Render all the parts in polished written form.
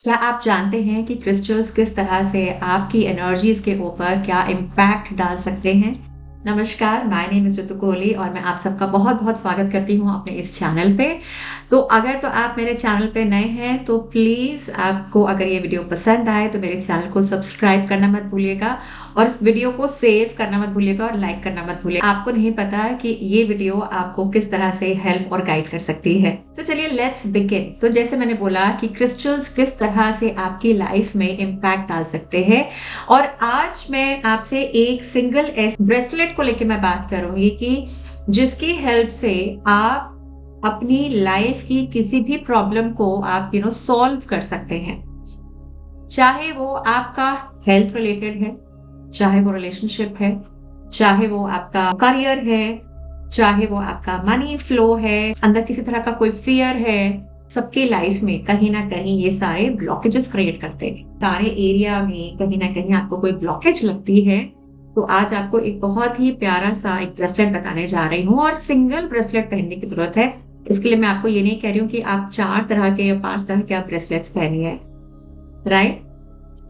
क्या आप जानते हैं कि क्रिस्टल्स किस तरह से आपकी एनर्जीज के ऊपर क्या इम्पैक्ट डाल सकते हैं? नमस्कार, माय नेम इज़ ऋतु कोहली और मैं आप सबका बहुत-बहुत स्वागत करती हूँ अपने इस चैनल पे। तो अगर तो आप मेरे चैनल पे नए हैं तो प्लीज़ आपको अगर ये वीडियो पसंद आए तो मेरे चैनल को सब्सक्राइब करना मत भूलिएगा और इस वीडियो को सेव करना मत भूलिएगा और लाइक करना मत भूलिएगा। आपको नहीं पता कि ये वीडियो आपको किस तरह से हेल्प और गाइड कर सकती है। तो चलिए लेट्स बिगिन। तो जैसे मैंने बोला कि क्रिस्टल्स किस तरह से आपकी लाइफ में इम्पैक्ट डाल सकते हैं और आज मैं आपसे एक सिंगल ऐसे ब्रेसलेट को लेके मैं बात करूंगी कि जिसकी हेल्प से आप अपनी लाइफ की किसी भी प्रॉब्लम को आप सॉल्व कर सकते हैं। चाहे वो आपका हेल्थ रिलेटेड है, चाहे वो रिलेशनशिप है, चाहे वो आपका करियर है, चाहे वो आपका मनी फ्लो है, अंदर किसी तरह का कोई फियर है। सबकी लाइफ में कहीं ना कहीं ये सारे ब्लॉकेजेस क्रिएट करते हैं। सारे एरिया में कहीं ना कहीं आपको कोई ब्लॉकेज लगती है तो आज आपको एक बहुत ही प्यारा सा एक ब्रेसलेट बताने जा रही हूँ और सिंगल ब्रेसलेट पहनने की जरूरत है। इसके लिए मैं आपको ये नहीं कह रही हूँ कि आप 4 तरह के या 5 तरह के आप ब्रेसलेट्स पहनिए, राइट?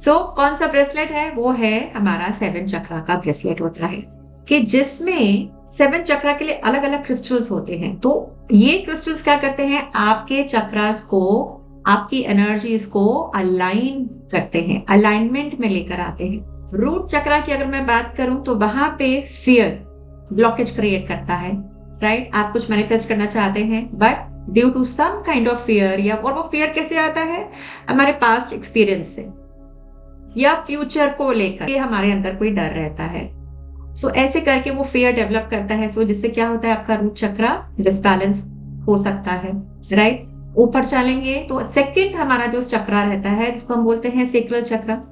कौन सा ब्रेसलेट है? वो है हमारा 7 चक्रा का ब्रेसलेट होता है कि जिसमें 7 चक्रा के लिए अलग अलग क्रिस्टल्स होते हैं। तो ये क्रिस्टल्स क्या करते हैं? आपके चक्रास को, आपकी एनर्जीज को अलाइन करते हैं, अलाइनमेंट में लेकर आते हैं। रूट चक्रा की अगर मैं बात करूं तो वहां पे फियर ब्लॉकेज क्रिएट करता है, राइट? आप कुछ मैनिफेस्ट करना चाहते हैं but due to some kind of fear, या और वो फियर कैसे आता है? हमारे पास्ट एक्सपीरियंस से या फ्यूचर को लेकर हमारे अंदर कोई डर रहता है। ऐसे करके वो फियर डेवलप करता है। जिससे क्या होता है? आपका रूट चक्रा डिसबैलेंस हो सकता है, राइट? ऊपर चलेंगे तो सेकंड हमारा जो चक्रा रहता है जिसको हम बोलते हैं सेक्रल चक्रा,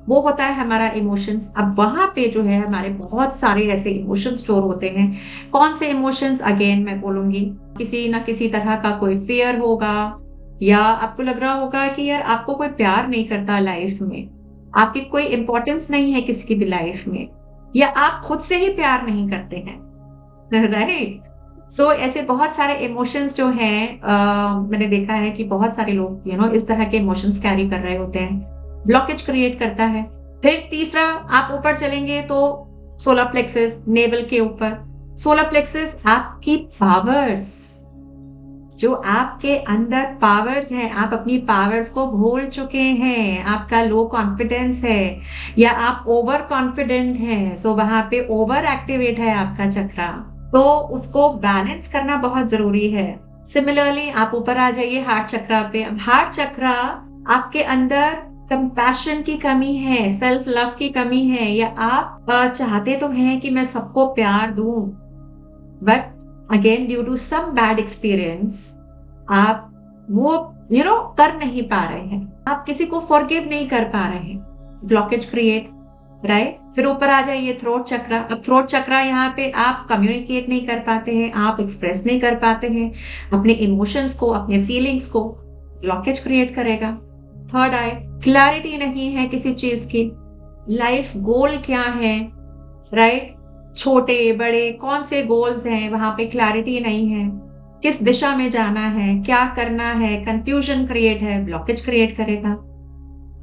वो होता है हमारा इमोशंस। अब वहां पे जो है हमारे बहुत सारे ऐसे इमोशन स्टोर होते हैं। कौन से इमोशंस? अगेन मैं बोलूंगी, किसी ना किसी तरह का कोई फियर होगा, या आपको लग रहा होगा कि यार आपको कोई प्यार नहीं करता लाइफ में, आपकी कोई इंपॉर्टेंस नहीं है किसी की भी लाइफ में, या आप खुद से ही प्यार नहीं करते हैं, राइट? ऐसे बहुत सारे इमोशंस जो हैं, मैंने देखा है कि बहुत सारे लोग इस तरह के इमोशंस कैरी कर रहे होते हैं। ब्लॉकेज क्रिएट करता है। फिर तीसरा आप ऊपर चलेंगे तो सोलर प्लेक्सस, नेवल के ऊपर। सोलर प्लेक्सस आपकी पावर्स, जो आपके अंदर पावर्स हैं, आप अपनी पावर्स को भूल चुके हैं, आपका लो कॉन्फिडेंस है या आप ओवर कॉन्फिडेंट हैं, वहां पे ओवर एक्टिवेट है आपका चक्रा, तो उसको बैलेंस करना बहुत जरूरी है। सिमिलरली आप ऊपर आ जाइए हार्ट चक्रा पे। अब हार्ट चक्रा, आपके अंदर कंपैशन की कमी है, सेल्फ लव की कमी है, या आप चाहते तो हैं कि मैं सबको प्यार दूं but again due to some bad experience आप वो कर नहीं पा रहे हैं, आप किसी को फॉरगिव नहीं कर पा रहे हैं, ब्लॉकेज क्रिएट, राइट? फिर ऊपर आ जाइए थ्रोट चक्रा। अब थ्रोट चक्रा, यहाँ पे आप कम्युनिकेट नहीं कर पाते हैं, आप एक्सप्रेस नहीं कर पाते हैं अपने इमोशंस को, अपने फीलिंग्स को, ब्लॉकेज क्रिएट करेगा। थर्ड आई, क्लैरिटी नहीं है किसी चीज की, लाइफ गोल क्या है, राइट? छोटे बड़े कौन से गोल्स हैं, वहां पे क्लैरिटी नहीं है, किस दिशा में जाना है, क्या करना है, कंफ्यूजन क्रिएट है, ब्लॉकेज क्रिएट करेगा।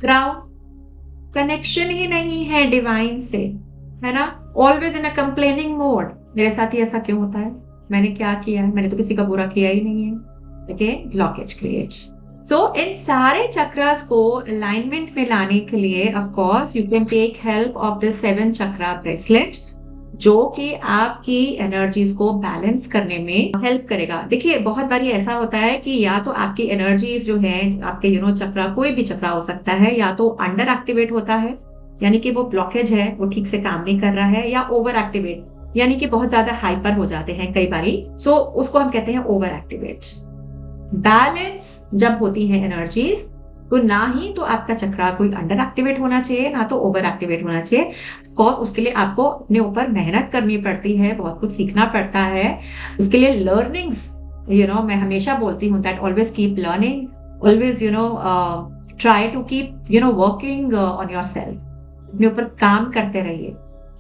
क्राउन, कनेक्शन ही नहीं है डिवाइन से, है ना? Always in a complaining mode, मेरे साथ ही ऐसा क्यों होता है, मैंने क्या किया है, मैंने तो किसी का बुरा किया ही नहीं है। Again blockage creates. इन सारे चक्रास को अलाइनमेंट में लाने के लिए of course you can take help of the 7 chakra bracelet, जो कि आपकी एनर्जीज को बैलेंस करने में हेल्प करेगा। देखिए बहुत बारी ऐसा होता है कि या तो आपकी एनर्जीज जो है, आपके चक्रा, कोई भी चक्रा हो सकता है, या तो अंडर एक्टिवेट होता है यानी कि वो ब्लॉकेज है, वो ठीक से काम नहीं कर रहा है, या ओवर एक्टिवेट यानी कि बहुत ज्यादा हाइपर हो जाते हैं कई बारी। उसको हम कहते हैं ओवर एक्टिवेट। बैलेंस जब होती है एनर्जीज, तो ना ही तो आपका चक्रा कोई अंडर एक्टिवेट होना चाहिए, ना तो ओवर एक्टिवेट होना चाहिए। कॉज उसके लिए आपको अपने ऊपर मेहनत करनी पड़ती है, बहुत कुछ सीखना पड़ता है। उसके लिए लर्निंग्स, मैं हमेशा बोलती हूँ that always keep learning, always try to keep working on yourself, अपने ऊपर काम करते रहिए,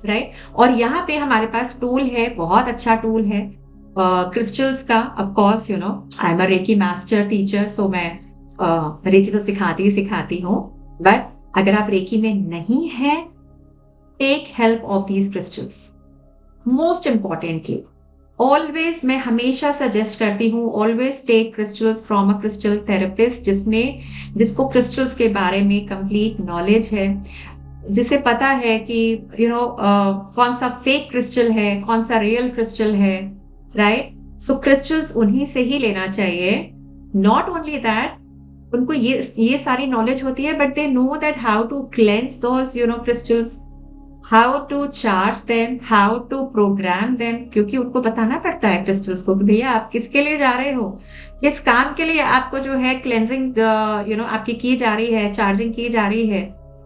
राइट? और यहाँ पे हमारे पास टूल है, बहुत अच्छा टूल है क्रिस्टल्स का। Of course I am a reiki master teacher, मैं रेकी तो सिखाती हूँ, बट अगर आप रेकी में नहीं हैं, take help of these crystals. Most importantly, always मैं हमेशा सजेस्ट करती हूँ, always take crystals from a crystal therapist जिसको क्रिस्टल्स के बारे में कंप्लीट नॉलेज है, जिसे पता है कि कौन सा फेक क्रिस्टल है, कौन सा रियल क्रिस्टल है, राइट? सो क्रिस्टल्स उन्हीं से ही लेना चाहिए। नॉट ओनली दैट, उनको ये सारी नॉलेज होती है, but they know that how to cleanse those crystals, how to charge them, how to program them, क्योंकि उनको बताना पड़ता है क्रिस्टल्स को कि भैया आप किसके लिए जा रहे हो, किस काम के लिए आपको जो है क्लेंजिंग आपकी की जा रही है, चार्जिंग की जा रही है।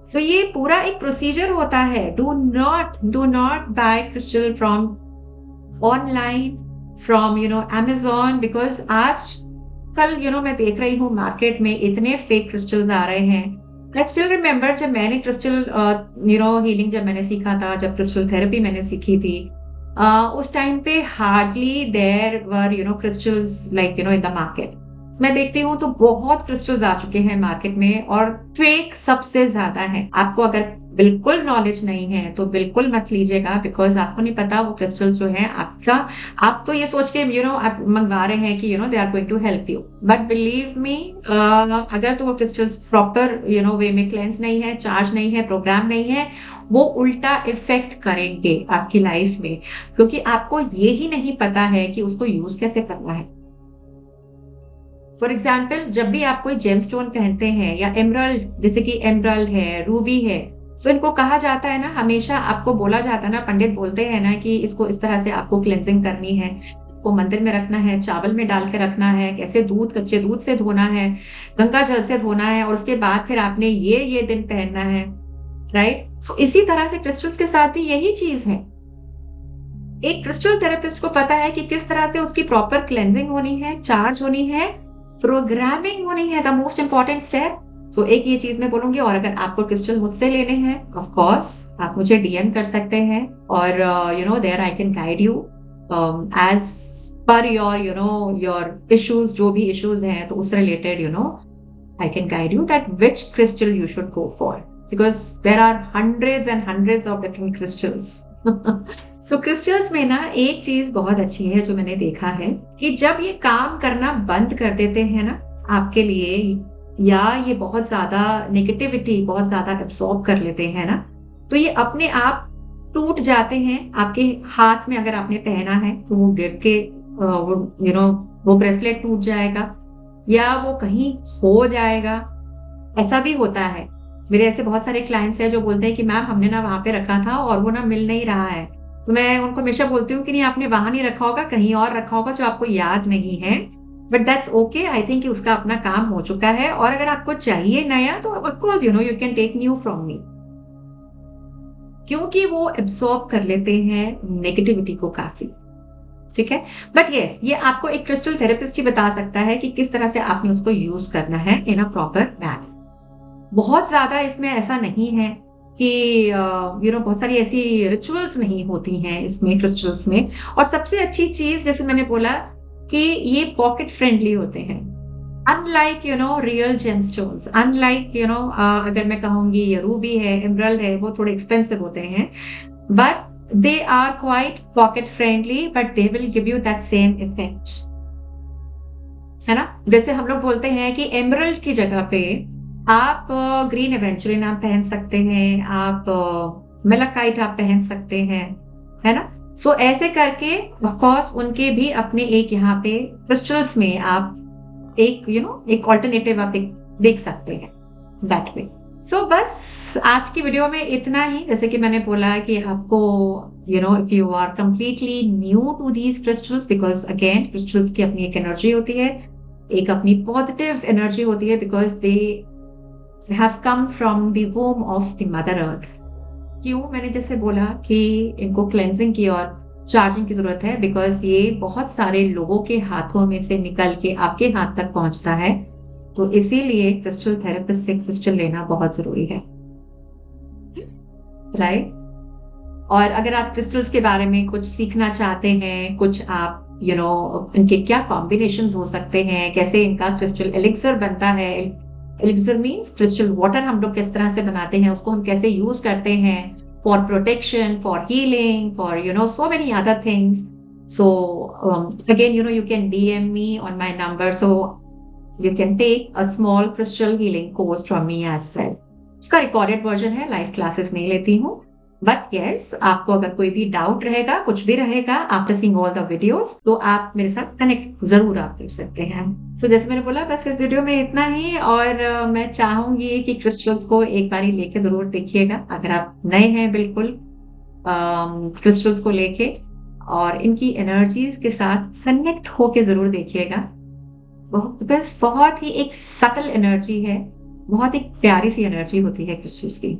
सो ये पूरा एक प्रोसीजर होता है। Do not buy crystal from online, from Amazon, because आज कल मैं देख रही हूँ मार्केट में इतने फेक क्रिस्टल्स आ रहे हैं। आई स्टिल रिमेम्बर जब मैंने क्रिस्टल हीलिंग जब मैंने सीखा था, जब क्रिस्टल थेरेपी मैंने सीखी थी, उस टाइम पे hardly there were crystals like in the market. मैं देखती हूँ तो बहुत क्रिस्टल्स आ चुके हैं मार्केट में, और फेक सबसे ज्यादा है। आपको अगर बिल्कुल नॉलेज नहीं है तो बिल्कुल मत लीजिएगा, बिकॉज आपको नहीं पता वो क्रिस्टल्स जो है आपका, आप तो ये सोच के आप मंगवा रहे हैं कि they are going to help you, but believe me, अगर तो वो क्रिस्टल्स प्रॉपर वे में क्लेंस नहीं है, चार्ज नहीं है, प्रोग्राम नहीं है, वो उल्टा इफेक्ट करेंगे आपकी लाइफ में, क्योंकि आपको ये ही नहीं पता है कि उसको यूज कैसे करना है। फॉर एग्जाम्पल, जब भी आप कोई जेमस्टोन पहनते हैं या एमरल्ड, जैसे कि एमरल्ड है, रूबी है, तो इनको कहा जाता है ना, हमेशा आपको बोला जाता है ना, पंडित बोलते हैं ना कि इसको इस तरह से आपको क्लेंजिंग करनी है, को मंदिर में रखना है, चावल में डाल के रखना है, कैसे कच्चे दूध से धोना है, गंगा जल से धोना है, और उसके बाद फिर आपने ये दिन पहनना है, राइट? सो इसी तरह से क्रिस्टल्स के साथ भी यही चीज है। एक क्रिस्टल थेरेपिस्ट को पता है कि किस तरह से उसकी प्रॉपर क्लेंजिंग होनी है, चार्ज होनी है, प्रोग्रामिंग होनी है, द मोस्ट इंपॉर्टेंट स्टेप। सो एक ये चीज मैं बोलूंगी। और अगर आपको क्रिस्टल मुझसे लेने हैं, ऑफ कोर्स आप मुझे डीएम कर सकते हैं, और there I can guide you as per your issues, जो भी इश्यूज हैं, तो उससे related I can guide you that which crystal you should go for, because there are hundreds and hundreds of different crystals. So crystals में ना एक चीज बहुत अच्छी है जो मैंने देखा है, कि जब ये काम करना बंद कर देते हैं ना आपके लिए, या ये बहुत ज्यादा नेगेटिविटी बहुत ज्यादा एब्सॉर्ब कर लेते हैं ना, तो ये अपने आप टूट जाते हैं। आपके हाथ में अगर आपने पहना है तो वो गिर के वो ब्रेसलेट टूट जाएगा, या वो कहीं खो जाएगा। ऐसा भी होता है। मेरे ऐसे बहुत सारे क्लाइंट्स हैं जो बोलते हैं कि मैम हमने ना वहां पे रखा था और वो ना मिल नहीं रहा है। तो मैं उनको हमेशा बोलती हूँ कि नहीं, आपने वहां नहीं रखा होगा, कहीं और रखा होगा जो आपको याद नहीं है, but that's okay. I think उसका अपना काम हो चुका है, और अगर आपको चाहिए नया तो of course you can take new from me, क्योंकि वो एब्सॉर्ब कर लेते हैं नेगेटिविटी को काफी। ठीक है, बट यस, ये आपको एक क्रिस्टल थेरेपिस्ट ही बता सकता है कि किस तरह से आपने उसको यूज करना है इन अ प्रॉपर मैनर। बहुत ज्यादा इसमें ऐसा नहीं है कि बहुत सारी ऐसी रिचुअल्स नहीं होती हैं इसमें क्रिस्टल्स में। और सबसे अच्छी चीज, जैसे मैंने बोला, कि ये पॉकेट फ्रेंडली होते हैं, अनलाइक रियल जेमस्टोन्स, अनलाइक अगर मैं कहूंगी ये रूबी है, एमरल्ड है, वो थोड़े एक्सपेंसिव होते हैं, but they are quite pocket friendly, but they will give you that same effect, है ना? जैसे हम लोग बोलते हैं कि एमरल्ड की जगह पे आप ग्रीन एवेंचुरिन आप पहन सकते हैं, आप मेलाकाइट आप पहन सकते हैं, है ना? सो ऐसे करके ऑफ कोर्स उनके भी अपने एक यहाँ पे क्रिस्टल्स में आप एक एक ऑल्टरनेटिव आप देख सकते हैं दैट वे। सो बस आज की वीडियो में इतना ही। जैसे कि मैंने बोला कि आपको if you are completely new to these crystals, because again crystals की अपनी एक एनर्जी होती है, एक अपनी पॉजिटिव एनर्जी होती है, because they have come from the womb of the mother earth। क्यों मैंने जैसे बोला कि इनको क्लेंजिंग की और चार्जिंग की जरूरत है, बिकॉज ये बहुत सारे लोगों के हाथों में से निकल के आपके हाथ तक पहुंचता है, तो इसीलिए क्रिस्टल थेरेपिस्ट से क्रिस्टल लेना बहुत जरूरी है, राइट? और अगर आप क्रिस्टल्स के बारे में कुछ सीखना चाहते हैं, कुछ आप इनके क्या कॉम्बिनेशंस हो सकते हैं, कैसे इनका क्रिस्टल एलिक्सर बनता है। एलिक्सर मीन्स क्रिस्टल वाटर हम लोग किस तरह से बनाते हैं, उसको हम कैसे यूज करते हैं for protection, for healing, for so many other things. So again, you can DM me on my number, so you can take a small crystal healing course from me as well. उसका recorded version है, live classes नहीं लेती हूँ। But yes, आपको अगर कोई भी doubt रहेगा, कुछ भी रहेगा after seeing all the videos, तो आप मेरे साथ कनेक्ट जरूर आप कर सकते हैं। जैसे मैंने बोला, बस इस वीडियो में इतना ही। और मैं चाहूंगी कि क्रिस्टल्स को एक बारी लेके जरूर देखिएगा, अगर आप नए हैं बिल्कुल क्रिस्टल्स को लेके, और इनकी एनर्जीज के साथ कनेक्ट होके जरूर देखिएगा। बस बहुत ही एक सटल एनर्जी है, बहुत एक प्यारी सी एनर्जी होती है क्रिस्टल्स की।